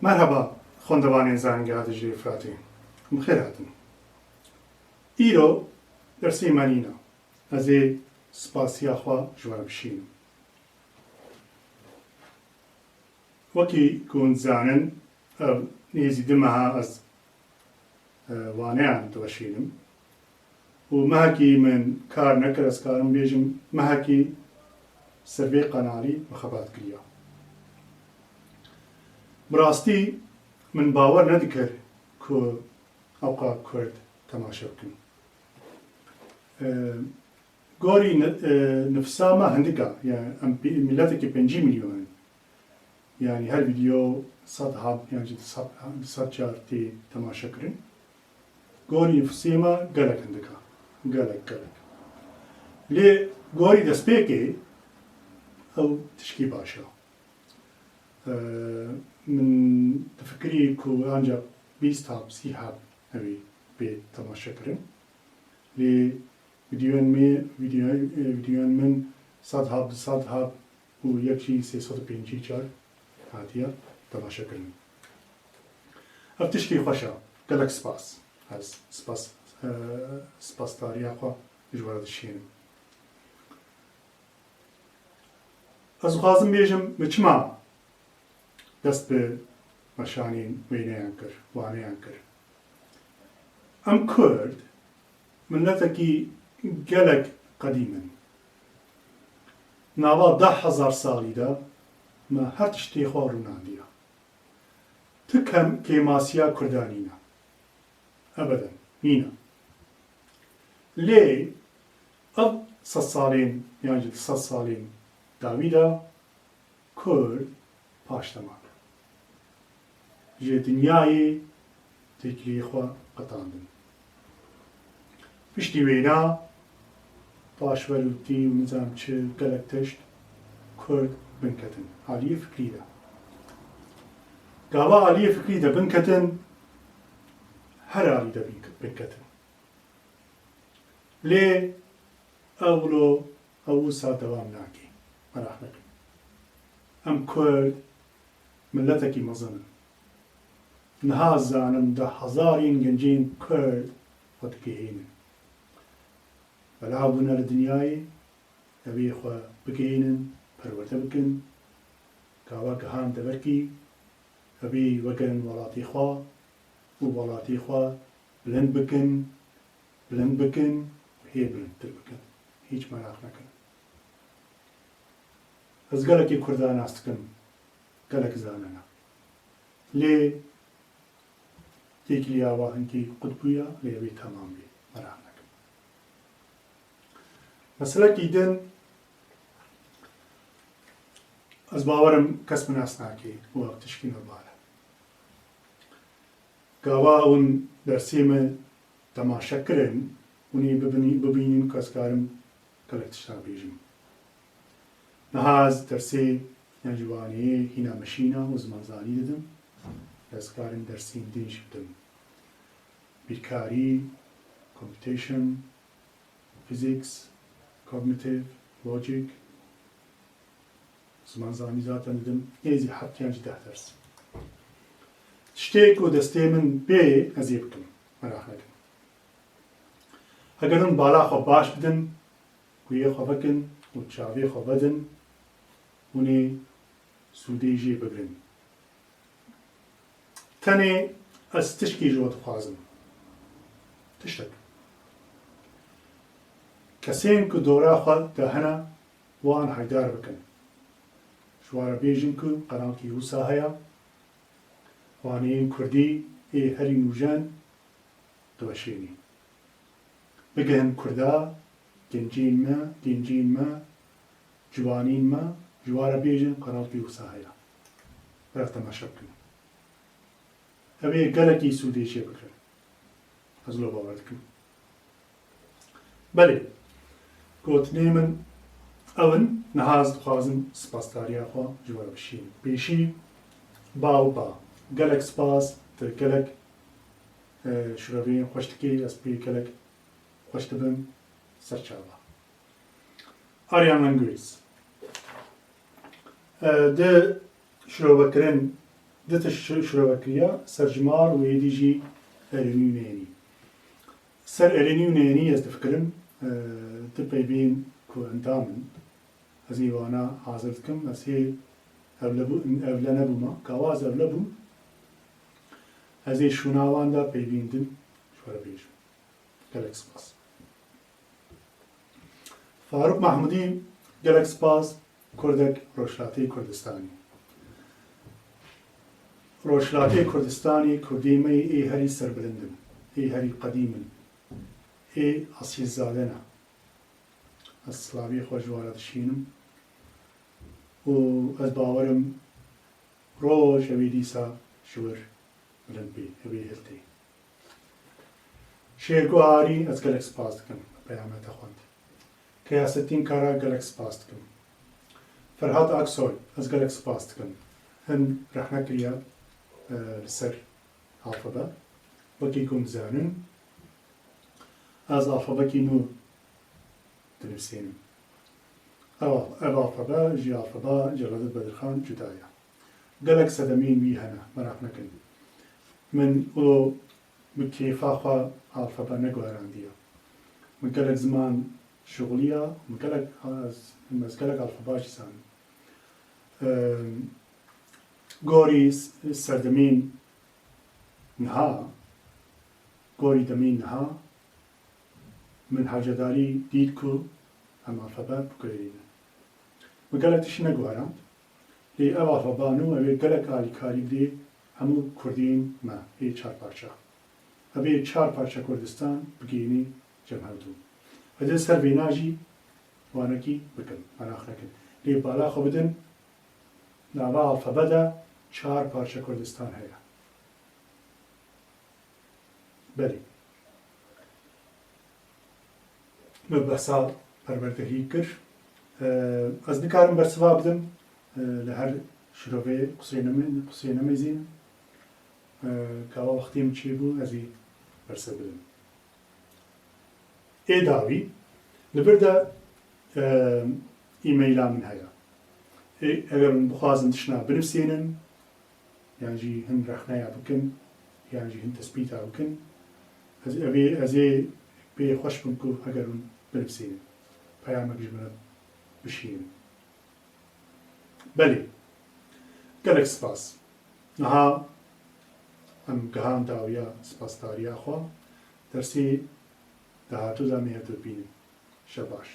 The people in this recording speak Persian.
مرحبا خوندوانین زانگی هاتجری فراتی بخیر هاتن ایرو درسی منینا از سپاسی آخوا جوار بشین وکی کون زانن نیزی دمها از وانیان توشینم و مهکی من کار نکر از کارم بیجم مهکی سروی قنالی مخابات کریا براستی من باور ندکر که اوقا کرد تماشا بکن گوری نفسا ما هندگا يعني ملتك 5 مليون يعني هالفيديو صد يعني صد جارتي تماشا كرن گوری نفسی ما گلک هندگا گلک لي گوری دسپیکی او تشکی باشا من تفكري كو أنجا 20 هاب 30 هاب هوي بيت تماشا كرن لي فيديوان من 100 هاب و يكشي 350 جار هاتيا تماشا كرن اف تشكي خوشا قالك سباس هز سباس تاريا خوا جوارد الشين از خوازم بيجم مچما دست به مشانین وینیان کر وانیان کر ام کرد ملتکی گلک قدیمن ناوا 10,000 سالی دا ما هر تشتی خوارو ناندیا تکم که ماسیا کردانینا ابدا نینا لی اب 100 سالین یعنی 100 سالین داویدا کرد پاشتمان جه دنیای تکلی خوا قطاندن پشتی وینا پاشوروتی و نظام چه گلک تشت کرد بنکتن عالی فکری دا گاوا عالی فکری دا بنکتن هر عالی دا بنکتن لی اولو اوسا دوام ناکی مراح نکن ام کرد ملتکی مزنن نها زانم 10,000 گنجین کرد خودکهینن بلعبونا لدنیای ابي خوا بكينن پرورده بکن كاوا كهان دبركي ابي وكن ولاتي خوا و ولاتي خوا بلند بكن وهي بلند بكن هيج مراخ نكن از گلکی کردان استکم گلک زاننا لي تيكلي آوا هنكي قطبية ليبي تمام بي مراهنك مثلا كيدن از باورم كسب ناس ناكي وقت تشكين البالة قاوا اون درسيمة تماشا كرن وني ببينين كاسكارم كلك تشتار بيجم نهاز درسي نجواني هنا مشينا وزمان زاني ددم دەستکارن دەرسین دینش بدەم بیرکاری کۆمپیوتیشن فیزیکس کۆگنیتیڤ لۆجیک زمانزانی زاتان دەدەم هێزی 7 یان 10 دەرس شتێک و دەستێ من بێ ئەزێ بکەم مەراخ نەکەم ئەگەرم بالا خۆ باش بدن گوێ خۆ بکەن و چاوێ خۆ بەدن ونێ سوودەی ژێ بگرن تاني از تشكي جوات خوازم تشتك كسين كو دورا خواد دهنا وان حيدار بكن شوارا بيجن كو قناكي وسا هيا وانين كردي اي هري نوجان دوشيني بگهن كردا گنجين ما جوانين ما جوارا بيجن قناكي وسا هيا برفت تماشا بكن أبي قالك يسودي شيء بكرة هزلو باوردكم بله قلت نيمن أون نهاز خوازم سپاس داريا خوا جوار بشين بيشي با قالك سپاس تقالك شرابين خوشتكي أسبي قالك خوشتبن سرچاوا آريان لنگويز ده شروع بكرن دت شروكية سرجمار ويديجي أرنيونيني سر أرنيونيني يستفكرن تبقي بين كو أنتامن هذه وانا حاضرتكم هذه أبلنا بما كواز أبلبو هذه شوناوان دا بيبيندن شو ربيج جالك سباس فاروق محمودی جالك سپاس کردک روشلاتی کردستانی روشلاتی کردستانی کردیمی ای هری سربلندم ای هری قدیمن ای اصیل زادنا السلاوی خوشوارد شینم و از باورم روش اوی دیسا شور بلند بی اوی هلتی شیرگو آری از جالك سپاس دکم پیامت خواند كياستين كارا جالك سباستكم فرهاد أكسوي أز جالك سباستكم هن رح نكريا لسر الفابا بكيكم زانن أز الفابا كينو تنفسين أو الفابا جي الفابا جلالة بدرخان جدايا جالك سدمين بيهنا مرح نكن من أولو بكيفا خوا الفابا نقوهرانديا من جالك زمان شغلية مكلك مسكلك الفباش سان غوري سردمين نها غوري دمين نها من حاجداري ديدكو هم الفبا بكرين مكلك تشنا غوران لي أو الفبانو أبي كلك على كاري بدي همو كردين ما هي چار پارچا أبي چار پارچا كردستان بگيني جمهوتو هذا سر بيناجي وانا كي بكن انا اخنكن لي بالا خو بدن ناوا الفبدا چار پارچه كردستان هيا بلي مبحثا پروردهي كر از نكارم برسوا بدم لهر شروفي قصرينا ميزين كاوا وقتي مچيبو ازي برسوا بدم داوي لبردا إيميلا من هيا أجر بخوازن تشنا بنفسينن يعني جي هن رخنايا بكن يعني جي هن تثبيتا بكن أزي بي خوش بنكو أجر بنفسينن بيامك جملة بشين بلي جالك سباس نها أم جهان داويا سباس تاريا خوا درسي دهاتو زمية تبين شباش